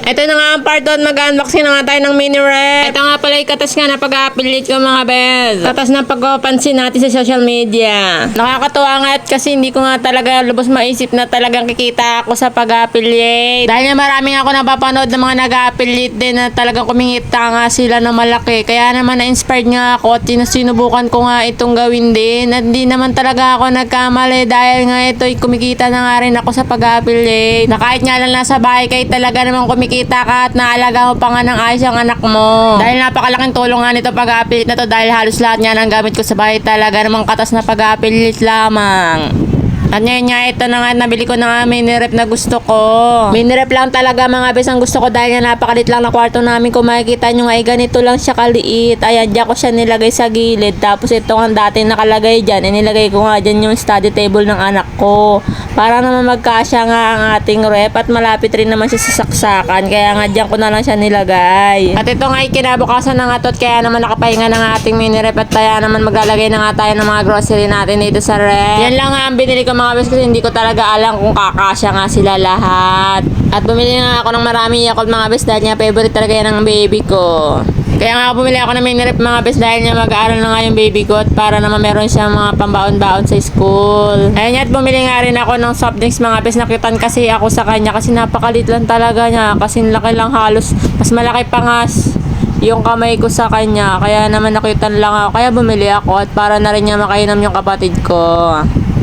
Ito na nga ang part 1, mag-unboxing na nga tayo ng mini rep. Ito nga pala yung katas nga na pag-affiliate ko mga bes. Katas na pagpapansin natin sa social media. Nakakatuwa nga at kasi hindi ko nga talaga lubos maisip na talagang kikita ako sa pag-affiliate. Dahil nga maraming ako napapanood ng mga nag-affiliate din na talagang kumingita nga sila na malaki. Kaya naman na-inspired nga ako at sinubukan ko nga itong gawin din. At hindi naman talaga ako nagkamali dahil nga ito kumikita na nga rin ako sa pag-affiliate. Na kahit nga lang nasa bahay kayo talaga naman kumikita ka at naalaga mo pa nga ng ayos ang anak mo. Dahil napakalaking tulong nga nito pag-affiliate na to dahil halos lahat nga ng gamit ko sa bahay talaga namang katas na pag-affiliate lamang. At ngayon nga ito na nga nabili ko na nga mini rep na gusto ko. Mini rep lang talaga mga bes ang gusto ko dahil nga napakalit lang na kwarto namin. Kung makikita nyo nga ay ganito lang siya kaliit. Ayan, dyan ko siya nilagay sa gilid. Tapos ito nga dati nakalagay dyan. Inilagay ko nga dyan yung study table ng anak ko. Para naman magkasya nga ang ating rep at malapit rin naman siya sa saksakan. Kaya nga dyan ko na lang siya nilagay. At ito nga ay kinabukasan na nga to. Kaya naman nakapahinga na nga ating mini rep. At kaya naman maglalagay na nga tayo ng mga grocery natin dito sa rep. Yan lang nga ang binili ko mga bes kasi hindi ko talaga alam kung kakasya nga sila lahat. At bumili nga ako ng maraming Yakult mga bes dahil nga favorite talaga yan ng baby ko. Kaya nga bumili ako ng mini rep mga bes dahil nga mag-aaral na nga yung baby ko at para naman meron siyang mga pambaon-baon sa school. Ayun at bumili nga rin ako ng soft drinks mga bes. Nakitan kasi ako sa kanya kasi napakalit lang talaga niya. Kasi laki lang halos. Mas malaki pa nga yung kamay ko sa kanya. Kaya naman nakitan lang ako. Kaya bumili ako at para na rin niya makainom yung kapatid ko.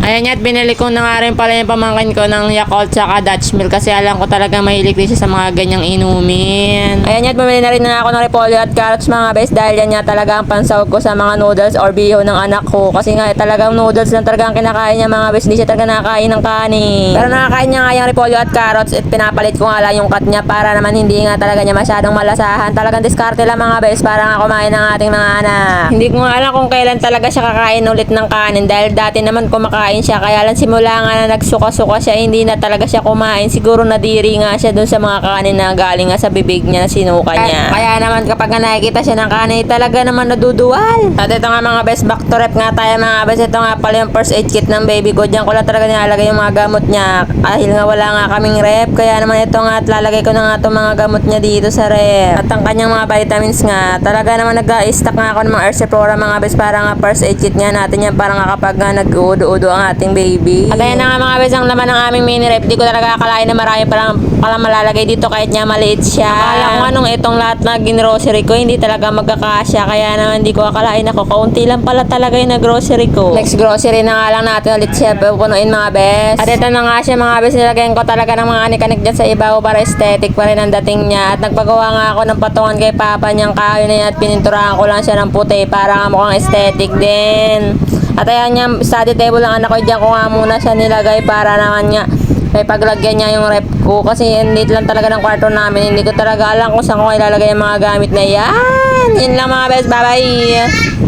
Ayan at binili ko na nga rin pala yung pamangkin ko ng Yakult tsaka Dutch Mill kasi alam ko talaga mahilig din siya sa mga ganyang inumin. Ayan at bumili na rin na ako ng repolyo at carrots mga bes dahil yan nga talaga ang pansahog ko sa mga noodles or biho ng anak ko kasi nga talagang noodles lang talaga ang kinakain niya mga bes, hindi siya talaga nakakain ng kanin. Pero nakakain niya nga yung repolyo at carrots at pinapalit ko nga lang yung cut niya para naman hindi nga talaga niya masyadong malasahan. Talagang diskarte lang mga bes para nga kumain ng ating mga anak. Hindi ko nga alam kung kailan talaga siya kakain ulit ng kanin dahil dati naman kumakain siya, kaya lang simula nga na nagsuka-suka siya, hindi na talaga siya kumain. Siguro nadiri nga siya dun sa mga kanin na galing nga sa bibig niya na sinuka niya. Kaya naman kapag nakikita siya ng kanin, talaga naman naduduwal. At ito nga mga best, back to rep nga tayo mga best. Ito nga pala yung first aid kit ng baby ko. Diyan ko lang talaga nilalagay yung mga gamot niya. Dahil nga wala nga kaming rep, kaya naman ito nga at lalagay ko na nga itong mga gamot niya dito sa rep. At ang kanyang mga vitamins nga, talaga naman nag-stock nga ako ng mga Erciflora mga best para nga first aid kit nga natin yan para nga kapag nag-uudo-udo ang ating baby. At ayan na nga mga bes ang laman ng aming mini rep. Di ko talaga akalain na marami palang malalagay dito kahit nga maliit siya. Akala ko nga nung itong lahat na ginrocery ko hindi talaga magkakasya. Kaya naman di ko akalain ako kaunti lang pala talaga yung grocery ko. Next grocery na nga lang natin ulit siya pupunuin mga bes. At ito na nga siya mga bes. Nilagyan ko talaga ng mga anik-anik dyan sa ibaw para aesthetic pa rin ang dating niya. At nagpagawa nga ako ng patungan kay papa niyang kahoy na yan at pininturahan ko lang siya ng puti para nga mukhang aesthetic din. At ayan yung study table ng anak ko, dyan ko nga muna siya nilagay para naman nga may paglagyan niya yung rep ko kasi hindi lang talaga ng kwarto namin, hindi ko talaga alam kung saan ko ilalagay yung mga gamit na yan. Yun lang mga best, bye bye.